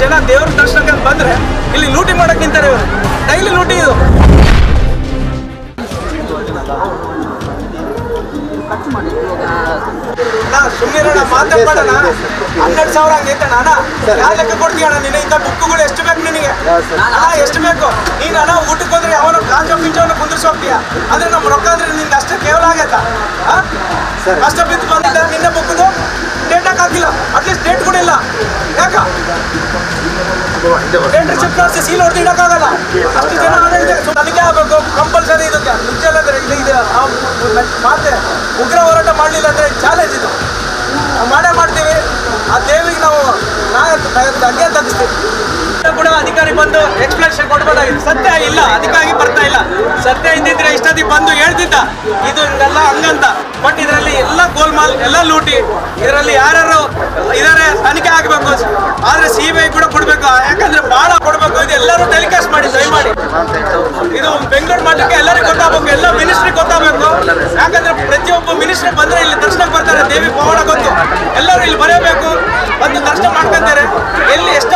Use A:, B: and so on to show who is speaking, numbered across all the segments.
A: ಜನ ದೇವ್ರ ದರ್ಶನಕ್ಕೆ ಬಂದ್ರೆ ಇಲ್ಲಿ ಲೂಟಿ ಮಾಡಕ್ ನಿಂತಾರೆ ಇವರು. ಡೈಲಿ ಲೂಟಿ ಇದು. ಸುಮ್ಮನೆ ಮಾತಾಡೋಣ. 12,000 ಹಂಗೈತಣ್ಣ. ಯಾವ ಲೆಕ್ಕ ಕೊಡ್ತೀಯಣ್ಣ ನೀನು? ಇಂಥ ಬುಕ್ಗಳು ಎಷ್ಟು ಬೇಕು ನಿನಗೆ? ಎಷ್ಟು ಬೇಕು ನೀನು? ಅಣ್ಣ ಊಟಕ್ಕೆ ಹೋದ್ರೆ ಯಾವನೋ ಗಾಂಜಾ ಪಿಂಚವನ್ನ ಕುಂದಿರ್ಸಿ ಹೋಗ್ತೀಯ. ಅಂದ್ರೆ ನಮ್ಮ ರೊಕ್ಕ ಅಂದ್ರೆ ನಿಂಗೆ ಅಷ್ಟೇ ಕೇವಲ ಆಗೈತಾ? ಕಷ್ಟ ಬಿದ್ದು ಬಂದಿದ್ದ ನಿನ್ನೆ ಬುಕ್ದು ಡೇಟ್ ಹಾಕಿಲ್ಲ. ಅಟ್ಲೀಸ್ಟ್ ಡೇಟ್ ಕೂಡ ಇಲ್ಲ. ಯಾಕ ಡೇಟ್ ರಿಸಿಪ್ಟ್ ಸೀಲ್ ಹೊಡೆದು ಇಡಕ್ಕಾಗಲ್ಲ. ಅಷ್ಟು ಜನ ತನಿಖೆ ಆಗಬೇಕು ಕಂಪಲ್ಸರಿ. ಇದಕ್ಕೆ ಮುಂಚೆಲ್ಲ ಇದು ಮಾತೆ ಉಗ್ರ ಹೋರಾಟ ಮಾಡಲಿಲ್ಲ ಅಂದರೆ ಚಾಲೆಂಜ್ ಇದು. ಮಾಡೇ ಮಾಡ್ತೀವಿ. ಆ ದೇವಿಗೆ ನಾವು ಹಂಗೆ ತಗ್ಸ್ತೀವಿ. ಕೂಡ ಅಧಿಕಾರಿ ಬಂದು ಎಕ್ಸ್ಪ್ಲನೇಷನ್ ಕೊಡ್ಬೋದಾಗಿದೆ. ಸತ್ಯ ಇಲ್ಲ, ಅದಕ್ಕಾಗಿ ಬರ್ತಾ ಇಲ್ಲ. ಸತ್ಯ ಇದ್ದಿದ್ರೆ ಇಷ್ಟೊತ್ತಿ ಬಂದು ಹೇಳ್ತಿದ್ದ ಇದು ಹಿಂಗಲ್ಲ ಹಂಗಂತ. ಬಟ್ ಇದರಲ್ಲಿ ಎಲ್ಲ ಗೋಲ್ಮಾಲ್, ಎಲ್ಲ ಲೂಟಿ. ಇದರಲ್ಲಿ ಯಾರ್ಯಾರು ಇದಾರೆ ತನಿಖೆ ಆಗಬೇಕು. ಆದ್ರೆ CBI ಕೂಡ ಕೊಡ್ಬೇಕು. ಯಾಕಂದ್ರೆ ಬಹಳ ಕೊಡ್ಬೇಕು. ಇದು ಎಲ್ಲರೂ ಟೆಲಿಕಾಸ್ಟ್ ಮಾಡಿ ದಯಮಾಡಿ. ಇದು ಬೆಂಗಳೂರು ಮಾಡಲಿಕ್ಕೆ ಎಲ್ಲರಿಗೂ ಗೊತ್ತಾಗಬೇಕು, ಎಲ್ಲ ಮಿನಿಸ್ಟ್ರಿಗೆ ಗೊತ್ತಾಗಬೇಕು. ಯಾಕಂದ್ರೆ ಪ್ರತಿಯೊಬ್ಬ ಮಿನಿಸ್ಟ್ರಿ ಬಂದ್ರೆ ಇಲ್ಲಿ ದರ್ಶನಕ್ಕೆ ಬರ್ತಾರೆ. ದೇವಿ ಪವಾಡ ಗೊತ್ತು. ಎಲ್ಲರೂ ಇಲ್ಲಿ ಬರೆಯಬೇಕು, ಬಂದು ದರ್ಶನ ಮಾಡ್ಕೊಂತಾರೆ. ಎಲ್ಲಿ ಎಷ್ಟೋ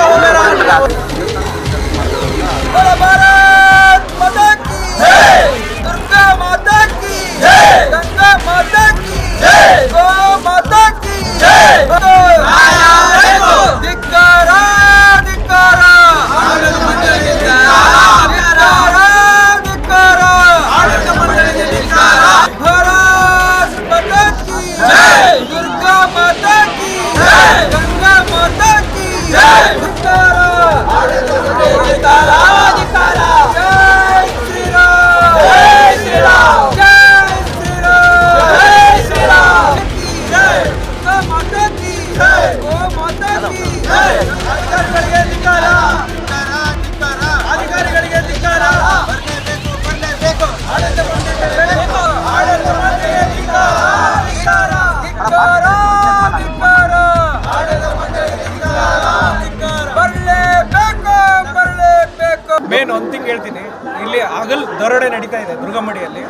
A: ಭಾರತ್ ಮಾತಾ ಕಿ ಜೈ, ದುರ್ಗಾ ಮಾತಾ ಕಿ ಜೈ, ಗಂಗಾ ಮಾತಾ ಕಿ ಜೈ, ಗೋ ಮಾತಾ ಕಿ ಜೈ. ಧಿಕ್ಕಾರ ಧಿಕ್ಕಾರ ಆಡಳಿತ ಮಂಡಳಿಗೆ ಧಿಕ್ಕಾರ, ಧಿಕ್ಕಾರ ಆಡಳಿತ ಮಂಡಳಿಗೆ ಧಿಕ್ಕಾರ. ಭಾರತ್ ಮಾತಾ ಕಿ ಜೈ, ದುರ್ಗಾ ಮಾತಾ ಕಿ ಜೈ, ಗಂಗಾ ಮಾತಾ ಕಿ ಜೈ. ಧಿಕ್ಕಾರ ಆಡಳಿತ ಮಂಡಳಿಗೆ ಧಿಕ್ಕಾರ, ಧಿಕ್ಕಾರ. ಜೈ ಶ್ರೀರಾಮ್, ಜೈ ಶ್ರೀರಾಮ್, ಜೈ ಶ್ರೀರಾಮ್, ಜೈ ಶ್ರೀರಾಮ್. ಜೈ ದುರ್ಗಾ ಮಾತಾ ಕಿ ಜೈ, ಗೋ ಮಾತಾ ಕಿ ಜೈ. ಅಧಿಕಾರಿಗಳಿಗೆ ಧಿಕ್ಕಾರ, ಅಧಿಕಾರಿಗಳಿಗೆ ಧಿಕ್ಕಾರ. ಬರಲೇಬೇಕು, ಆಡಳಿತ ಮಂಡಳಿಗೆ ಬೇಕು, ಆಡಳಿತ ಮಂಡಳಿಗೆ ಧಿಕ್ಕಾರ, ಧಿಕ್ಕಾರ, ಧಿಕ್ಕಾರ, ಧಿಕ್ಕಾರ. ಆಡಳಿತ ಮಂಡಳಿಗೆ ಧಿಕ್ಕಾರ, ಧಿಕ್ಕಾರ. ಬರಲೇಬೇಕು, ಬರಲೇಬೇಕು. ಮೇನ್ ಒಂದು ಥಿಂಗ್ ಹೇಳ್ತೀನಿ, ಇಲ್ಲಿ ಹಗಲು ದರೋಡೆ ನಡೀತಾ ಇದೆ ದುರ್ಗಮ್ಮಡಿಯಲ್ಲಿ.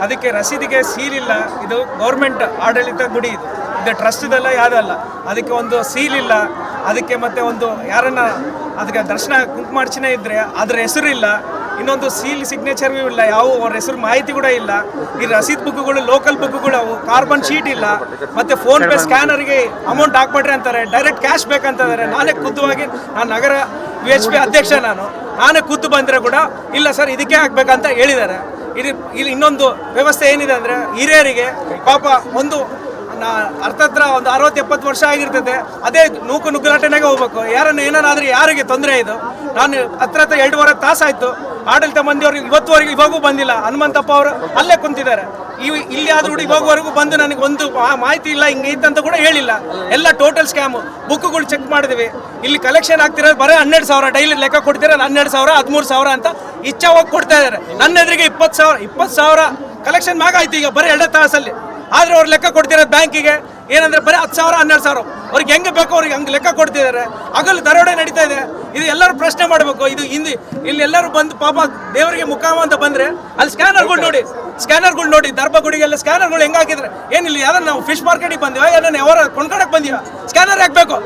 A: ಅದಕ್ಕೆ ರಸೀದಿಗೆ ಸೀಲ್ ಇಲ್ಲ. ಇದು ಗೌರ್ಮೆಂಟ್ ಆಡಳಿತ ಗುಡಿ. ಇದು ಟ್ರಸ್ಟ್ದಲ್ಲ, ಯಾವುದಲ್ಲ. ಅದಕ್ಕೆ ಒಂದು ಸೀಲ್ ಇಲ್ಲ. ಅದಕ್ಕೆ ಮತ್ತೆ ಒಂದು ಯಾರನ್ನ ಅದಕ್ಕೆ ದರ್ಶನ ಕುಂಕುಮಾರ್ಚನೆ ಇದ್ದರೆ ಅದರ ಹೆಸರು ಇಲ್ಲ. ಇನ್ನೊಂದು ಸೀಲ್ ಸಿಗ್ನೇಚರ್ಗೂ ಇಲ್ಲ. ಯಾವ ಅವ್ರ ಹೆಸರು ಮಾಹಿತಿ ಕೂಡ ಇಲ್ಲ. ಈ ರಸೀದ್ ಬುಕ್ಗಳು ಲೋಕಲ್ ಬುಕ್ಗಳು, ಅವು ಕಾರ್ಬನ್ ಶೀಟ್ ಇಲ್ಲ. ಮತ್ತು ಫೋನ್ಪೇ ಸ್ಕ್ಯಾನರ್ಗೆ ಅಮೌಂಟ್ ಹಾಕ್ಬಿಟ್ರಿ ಅಂತಾರೆ. ಡೈರೆಕ್ಟ್ ಕ್ಯಾಶ್ ಬೇಕಂತಾರೆ. ನಾನೇ ಖುದ್ದುವಾಗಿ, ನಾನು ನಗರ VHP ಅಧ್ಯಕ್ಷ, ನಾನೇ ಖುದ್ದು ಬಂದರೆ ಕೂಡ ಇಲ್ಲ ಸರ್ ಇದಕ್ಕೆ ಹಾಕ್ಬೇಕಂತ ಹೇಳಿದ್ದಾರೆ. ಇಲ್ಲಿ ಇನ್ನೊಂದು ವ್ಯವಸ್ಥೆ ಏನಿದೆ ಅಂದರೆ, ಹಿರಿಯರಿಗೆ ಪಾಪ ಒಂದು ಅರ್ಥತ್ರ ಒಂದು 60-70 ವರ್ಷ ಆಗಿರ್ತದೆ. ಅದೇ ನುಗ್ಗಲಾಟನೆಗೆ ಹೋಗ್ಬೇಕು. ಯಾರನ್ನು ಏನಾದರೂ ಯಾರಿಗೆ ತೊಂದರೆ ಇದು. ನಾನು ಹತ್ರ 2.5 ತಾಸಾಯಿತು. ಆಡಳಿತ ಮಂದಿಯವರು ಇವತ್ತುವರೆಗೂ ಇವಾಗೂ ಬಂದಿಲ್ಲ. ಹನುಮಂತಪ್ಪ ಅವರು ಅಲ್ಲೇ ಕುಂತಿದ್ದಾರೆ. ಇಲ್ಲಿ ಆದ್ರೂ ಇವಾಗವರೆಗೂ ಬಂದು ನನಗೆ ಒಂದು ಮಾಹಿತಿ ಇಲ್ಲ, ಹಿಂಗೆ ಇತ್ತಂತ ಕೂಡ ಹೇಳಿಲ್ಲ. ಎಲ್ಲ ಟೋಟಲ್ ಸ್ಕ್ಯಾಮು. ಬುಕ್ಗಳು ಚೆಕ್ ಮಾಡಿದ್ವಿ. ಇಲ್ಲಿ ಕಲೆಕ್ಷನ್ ಆಗ್ತಿರೋದು ಬರೀ 12,000. ಡೈಲಿ ಲೆಕ್ಕ ಕೊಡ್ತಿರೋದು 12,000, 13,000 ಅಂತ ಇಚ್ಛಾವಾಗಿ ಕೊಡ್ತಾ ಇದ್ದಾರೆ. ನನ್ನ ಎದುರಿಗೆ 20,000 ಕಲೆಕ್ಷನ್ ಆಯ್ತು ಈಗ ಬರೀ 2 ತಾಸಲ್ಲಿ. ಆದ್ರೆ ಅವ್ರು ಲೆಕ್ಕ ಕೊಡ್ತಿರೋದು ಬ್ಯಾಂಕಿಗೆ ಏನಂದ್ರೆ ಬರೀ 10,000, 12,000. ಅವ್ರಿಗೆ ಹೆಂಗೆ ಬೇಕೋ ಅವ್ರಿಗೆ ಹಂಗೆ ಲೆಕ್ಕ ಕೊಡ್ತಿದ್ದಾರೆ. ಹಗಲು ದರೋಡೆ ನಡೀತಾ ಇದೆ. ಇದು ಎಲ್ಲರೂ ಪ್ರಶ್ನೆ ಮಾಡಬೇಕು. ಇದು ಇಲ್ಲಿ ಎಲ್ಲರೂ ಬಂದು ಪಾಪ ದೇವರಿಗೆ ಮುಖಾಮ ಅಂತ ಬಂದ್ರೆ ಅಲ್ಲಿ ಸ್ಕ್ಯಾನರ್ಗಳು ನೋಡಿ ದರ್ಭಗುಡಿಗೆಲ್ಲ ಸ್ಕ್ಯಾನರ್ಗಳು ಹೆಂಗೆ ಹಾಕಿದ್ರೆ ಏನಿಲ್ಲ. ಯಾವ್ದನ್ನ ನಾವು ಫಿಶ್ ಮಾರ್ಕೆಟಿಗೆ ಬಂದಿವ, ಏನನ್ನ ಅವರ ಕೊಂಡ್ಕೊಳಕ್ ಬಂದಿವ. ಸ್ಕ್ಯಾನರ್ ಹಾಕ್ಬೇಕು.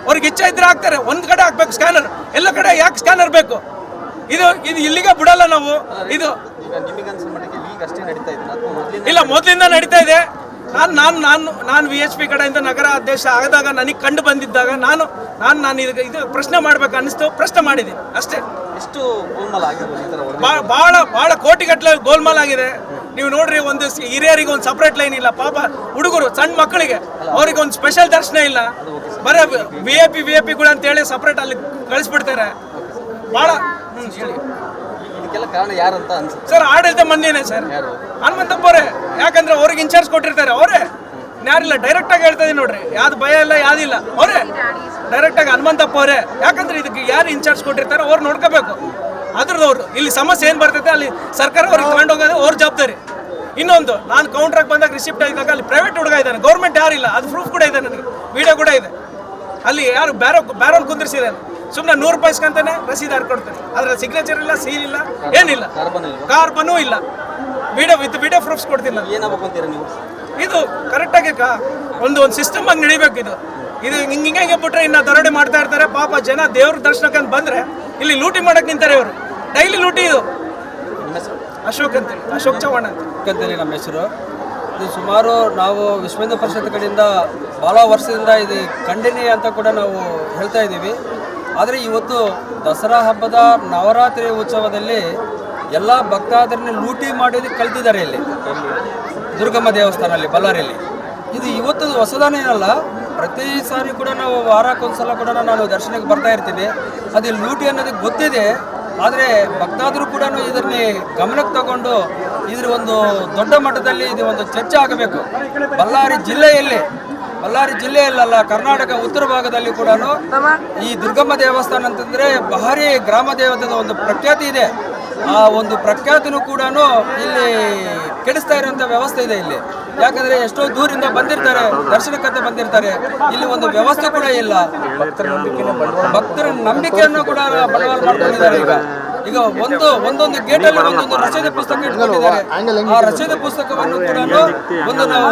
A: ಅವ್ರಿಗೆ ಇಚ್ಛೆ ಇದ್ರೆ ಹಾಕ್ತಾರೆ. ಒಂದು ಕಡೆ ಹಾಕ್ಬೇಕು ಸ್ಕ್ಯಾನರ್, ಎಲ್ಲ ಕಡೆ ಯಾಕೆ ಸ್ಕ್ಯಾನರ್ ಬೇಕು? ಇದು ಇಲ್ಲಿಗೆ ಬಿಡಲ್ಲ ನಾವು. ಇದು ಇಲ್ಲ, ಮೊದಲಿಂದ ನಡೀತಾ ಇದೆ. ನಾನು VHP ಕಡೆಯಿಂದ ನಗರ ಅಧ್ಯಕ್ಷ ಆದಾಗ ನನಗೆ ಕಂಡು ಬಂದಿದ್ದಾಗ ನಾನು ಇದು ಪ್ರಶ್ನೆ ಮಾಡ್ಬೇಕು ಅನ್ನಿಸ್ತು. ಪ್ರಶ್ನೆ ಮಾಡಿದ್ದೀನಿ ಅಷ್ಟೇ.
B: ಎಷ್ಟು ಗೋಲ್ಮಾಲ್ ಆಗಿದೆ?
A: ಭಾಳ ಕೋಟಿಗಟ್ಟಲೆ ಗೋಲ್ಮಾಲ್ ಆಗಿದೆ. ನೀವು ನೋಡ್ರಿ, ಒಂದು ಹಿರಿಯರಿಗೆ ಒಂದು ಸಪ್ರೇಟ್ ಲೈನ್ ಇಲ್ಲ. ಪಾಪ ಹುಡುಗರು ಸಣ್ಣ ಮಕ್ಕಳಿಗೆ ಅವ್ರಿಗೆ ಒಂದು ಸ್ಪೆಷಲ್ ದರ್ಶನ ಇಲ್ಲ. ಬರೀ VIP ಅಂತೇಳಿ ಸಪ್ರೇಟ್ ಅಲ್ಲಿ ಕಳಿಸ್ಬಿಡ್ತಾರೆ. ಭಾಳ ಹೇಳಿ
B: ಇದಕ್ಕೆಲ್ಲ ಕಾರಣ ಯಾರಂತ ಅನ್ಸುತ್ತೆ
A: ಸರ್? ಆಡಳಿತ ಮಂದಿನೇ ಸರ್, ಹನುಮಂತಪ್ಪ ಅವರೇ. ಯಾಕಂದ್ರೆ ಅವ್ರಿಗೆ ಇನ್ಚಾರ್ಜ್ ಕೊಟ್ಟಿರ್ತಾರೆ ಅವರೇ. ಯಾರಿಲ್ಲ, ಡೈರೆಕ್ಟ್ ಆಗಿ ಹೇಳ್ತಾ ಇದೀನಿ ನೋಡ್ರಿ. ಯಾವ್ದು ಭಯ ಇಲ್ಲ, ಯಾವ್ದಿಲ್ಲ. ಅವರೇ ಡೈರೆಕ್ಟ್ ಆಗಿ ಹನುಮಂತಪ್ಪ ಅವರೇ. ಯಾಕಂದ್ರೆ ಇದಕ್ಕೆ ಯಾರು ಇನ್ಚಾರ್ಜ್ ಕೊಟ್ಟಿರ್ತಾರೆ ಅವ್ರು ನೋಡ್ಕೋಬೇಕು. ಅದ್ರದವ್ರು ಇಲ್ಲಿ ಸಮಸ್ಯೆ ಏನು ಬರ್ತೈತೆ ಅಲ್ಲಿ ಸರ್ಕಾರ ಅವ್ರಿಗೆ ತಗೊಂಡೋಗೋದು ಅವ್ರ ಜವಾಬ್ದಾರಿ. ಇನ್ನೊಂದು, ನಾನು ಕೌಂಟ್ರಾಗಿ ಬಂದಾಗ ರಿಸಿಪ್ಟ್ ಆಗಿದ್ದಾಗ ಅಲ್ಲಿ ಪ್ರೈವೇಟ್ ಹುಡುಗ ಇದ್ದಾನೆ, ಗೌರ್ಮೆಂಟ್ ಯಾರಿಲ್ಲ. ಅದು ಪ್ರೂಫ್ ಕೂಡ ಇದೆ, ನನಗೆ ವಿಡಿಯೋ ಕೂಡ ಇದೆ. ಅಲ್ಲಿ ಯಾರು ಬ್ಯಾರೋನ್ ಕುಂದಿರಿಸಿದಾನೆ. ಸುಮ್ಮನೆ 100 ರೂಪಾಯಿ ಇಸ್ಕೊಂತಾನೆ, ರಸೀದಿ ಕೊಡ್ತಾನೆ. ಅದ್ರ ಸಿಗ್ನೇಚರ್ ಇಲ್ಲ, ಸೀಲ್ ಇಲ್ಲ, ಏನಿಲ್ಲ, ಕಾರ್ಬನೂ ಇಲ್ಲ. ವಿಡಿಯೋ ಪ್ರೂಫ್ಸ್ ಕೊಡ್ತೀನಿ ನಾನು.
B: ಏನಾಗಬೇಕು ಅಂತೀರಾ ನೀವು?
C: ಇದು ಕರೆಕ್ಟಾಗಿ ಒಂದು ಸಿಸ್ಟಮ್ ಆಗಿ ನಡಿಬೇಕು. ಇದು ಹಿಂಗೆ ಬಿಟ್ರೆ ಇನ್ನು ದರೋಡೆ ಮಾಡ್ತಾ ಇರ್ತಾರೆ. ಪಾಪ ಜನ ದೇವ್ರ ದರ್ಶನಕ್ಕೆ ಅಂತ ಬಂದರೆ ಇಲ್ಲಿ ಲೂಟಿ ಮಾಡಕ್ಕೆ ನಿಂತಾರೆ. ಇವರು ಡೈಲಿ ಲೂಟಿ. ಇದು ಅಶೋಕ್ ಅಂತೇಳಿ, ಅಶೋಕ್ ಚವ್ಹಾಣ್
D: ಅಂತೇಳಿ ನಮ್ಮ ಹೆಸರು. ಇದು ಸುಮಾರು ನಾವು ವಿಶ್ವ ಹಿಂದೂ ಪರಿಷತ್ ಕಡೆಯಿಂದ ಭಾಳ ವರ್ಷದಿಂದ ಇದು ಖಂಡನೀಯ ಅಂತ ಕೂಡ ನಾವು ಹೇಳ್ತಾ ಇದ್ದೀವಿ. ಆದರೆ ಇವತ್ತು ದಸರಾ ಹಬ್ಬದ ನವರಾತ್ರಿ ಉತ್ಸವದಲ್ಲಿ ಎಲ್ಲ ಭಕ್ತಾದರನ್ನ ಲೂಟಿ ಮಾಡೋದಕ್ಕೆ ಕಲ್ತಿದ್ದಾರೆ. ಇಲ್ಲಿ ದುರ್ಗಮ್ಮ ದೇವಸ್ಥಾನದಲ್ಲಿ ಬಳ್ಳಾರಿಯಲ್ಲಿ ಇದು ಇವತ್ತು ಹೊಸದಾನೇನಲ್ಲ. ಪ್ರತಿ ಸಾರಿ ಕೂಡ ನಾವು ವಾರಕ್ಕೊಂದ್ಸಲ ಕೂಡ ನಾನು ದರ್ಶನಕ್ಕೆ ಬರ್ತಾ ಇರ್ತೀನಿ. ಅದು ಲೂಟಿ ಅನ್ನೋದಕ್ಕೆ ಗೊತ್ತಿದೆ. ಆದರೆ ಭಕ್ತಾದರು ಕೂಡ ಇದನ್ನೇ ಗಮನಕ್ಕೆ ತಗೊಂಡು ಇದ್ರ ಒಂದು ದೊಡ್ಡ ಮಟ್ಟದಲ್ಲಿ ಇದು ಒಂದು ಚರ್ಚೆ ಆಗಬೇಕು. ಬಳ್ಳಾರಿ ಜಿಲ್ಲೆಯಲ್ಲ, ಕರ್ನಾಟಕ ಉತ್ತರ ಭಾಗದಲ್ಲಿ ಕೂಡ ಈ ದುರ್ಗಮ್ಮ ದೇವಸ್ಥಾನ ಅಂತಂದರೆ ಭಾರಿ ಗ್ರಾಮ ದೇವತೆಯ ಒಂದು ಪ್ರಖ್ಯಾತಿ ಇದೆ. ಆ ಒಂದು ಪ್ರಖ್ಯಾತಿನೂ ಕೂಡ ಇಲ್ಲಿ ಕೆಡಿಸ್ತಾ ಇರುವಂಥ ವ್ಯವಸ್ಥೆ ಇದೆ ಇಲ್ಲಿ. ಯಾಕಂದರೆ ಎಷ್ಟೋ ದೂರಿಂದ ಬಂದಿರ್ತಾರೆ, ದರ್ಶನಕ್ಕಂತ ಬಂದಿರ್ತಾರೆ. ಇಲ್ಲಿ ಒಂದು ವ್ಯವಸ್ಥೆ ಕೂಡ ಇಲ್ಲ. ಭಕ್ತರ ನಂಬಿಕೆಯನ್ನು ಕೂಡ ಬಂಡವಾಳ ಮಾಡ್ಕೊಂಡಿದ್ದಾರೆ. ಈಗ ಒಂದೊಂದು ಗೇಟಲ್ಲಿ ಒಂದೊಂದು ರಸೀದಿ ಪುಸ್ತಕ ಇಟ್ಕೊಂಡಿದ್ದಾರೆ. ಆ ರಸೀದಿ ಪುಸ್ತಕವನ್ನು ಕೂಡ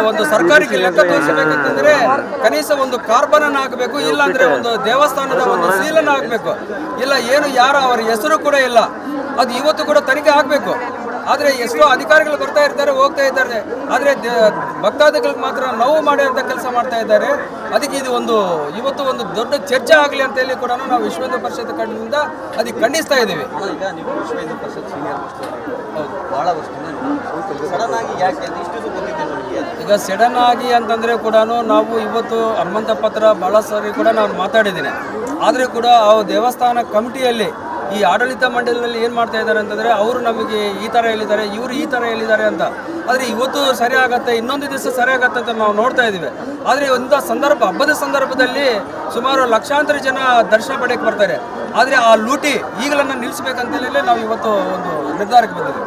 D: ಒಂದು ಸರ್ಕಾರಕ್ಕೆ ಲೆಕ್ಕ ತೋರಿಸಬೇಕಂತಂದ್ರೆ ಕನಿಷ್ಠ ಒಂದು ಕಾರ್ಬನ್ ಅನ್ನು ಹಾಕಬೇಕು, ಇಲ್ಲಾಂದ್ರೆ ಒಂದು ದೇವಸ್ಥಾನದ ಒಂದು ಸೀಲನ್ನು ಹಾಕಬೇಕು. ಇಲ್ಲ ಏನು ಯಾರು ಅವರ ಹೆಸರು ಕೂಡ ಇಲ್ಲ. ಅದು ಇವತ್ತು ಕೂಡ ತನಿಖೆ ಆಗಬೇಕು. ಆದರೆ ಎಷ್ಟೋ ಅಧಿಕಾರಿಗಳು ಬರ್ತಾ ಇರ್ತಾರೆ, ಹೋಗ್ತಾ ಇದ್ದಾರೆ. ಆದರೆ ಭಕ್ತಾದಿಗಳಿಗೆ ಮಾತ್ರ ನೋವು ಮಾಡುವಂಥ ಕೆಲಸ ಮಾಡ್ತಾ ಇದ್ದಾರೆ. ಅದಕ್ಕೆ ಇದು ಇವತ್ತು ಒಂದು ದೊಡ್ಡ ಚರ್ಚೆ ಆಗಲಿ ಅಂತ ಹೇಳಿ ಕೂಡ ನಾವು ವಿಶ್ವ ಹಿಂದೂ ಪರಿಷತ್ ಕಡೆಯಿಂದ ಅದಕ್ಕೆ ಖಂಡಿಸ್ತಾ ಇದ್ದೀವಿ.
B: ಈಗ ನೀವು ವಿಶ್ವ ಹಿಂದೂ ಪರಿಷತ್ ಸೀನಿಯರ್ ಭಾಳ ವರ್ಷದಿಂದ ಸಡನ್ ಆಗಿ ಯಾಕೆ ಇಷ್ಟು ಗೊತ್ತಿದೆ ನನಗೆ.
D: ಈಗ ಸಡನ್ ಆಗಿ ಅಂತಂದರೆ ಕೂಡ ನಾವು ಇವತ್ತು ಹನುಮಂತ ಪತ್ರ ಭಾಳ ಸಾರಿ ಕೂಡ ನಾನು ಮಾತಾಡಿದ್ದೀನಿ. ಆದರೆ ಕೂಡ ಆ ದೇವಸ್ಥಾನ ಕಮಿಟಿಯಲ್ಲಿ ಈ ಆಡಳಿತ ಮಂಡಳಿಯಲ್ಲಿ ಏನು ಮಾಡ್ತಾ ಇದ್ದಾರೆ ಅಂತಂದರೆ ಅವರು ನಮಗೆ ಈ ಥರ ಹೇಳಿದ್ದಾರೆ, ಇವರು ಈ ಥರ ಹೇಳಿದ್ದಾರೆ ಅಂತ. ಆದರೆ ಇವತ್ತು ಸರಿ ಆಗತ್ತೆ, ಇನ್ನೊಂದು ದಿವಸ ಸರಿ ಆಗತ್ತೆ ಅಂತ ನಾವು ನೋಡ್ತಾ ಇದ್ದೀವಿ. ಆದರೆ ಇಂಥ ಹಬ್ಬದ ಸಂದರ್ಭದಲ್ಲಿ ಸುಮಾರು ಲಕ್ಷಾಂತರ ಜನ ದರ್ಶನ ಪಡೆಯಕ್ಕೆ ಬರ್ತಾರೆ. ಆದರೆ ಆ ಲೂಟಿ ಈಗಲನ್ನು ನಿಲ್ಲಿಸಬೇಕಂತೇಳಿ ನಾವು ಇವತ್ತು ಒಂದು ನಿರ್ಧಾರಕ್ಕೆ ಬಂದಿದ್ದೀವಿ.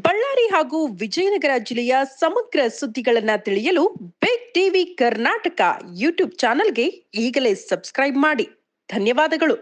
E: ಬಳ್ಳಾರಿ ಹಾಗೂ ವಿಜಯನಗರ ಜಿಲ್ಲೆಯ ಸಮಗ್ರ ಸುದ್ದಿಗಳನ್ನ ತಿಳಿಯಲು ಬಿಗ್ ಟಿವಿ ಕರ್ನಾಟಕ ಯೂಟ್ಯೂಬ್ ಚಾನೆಲ್ಗೆ ಈಗಲೇ ಸಬ್ಸ್ಕ್ರೈಬ್ ಮಾಡಿ. ಧನ್ಯವಾದಗಳು.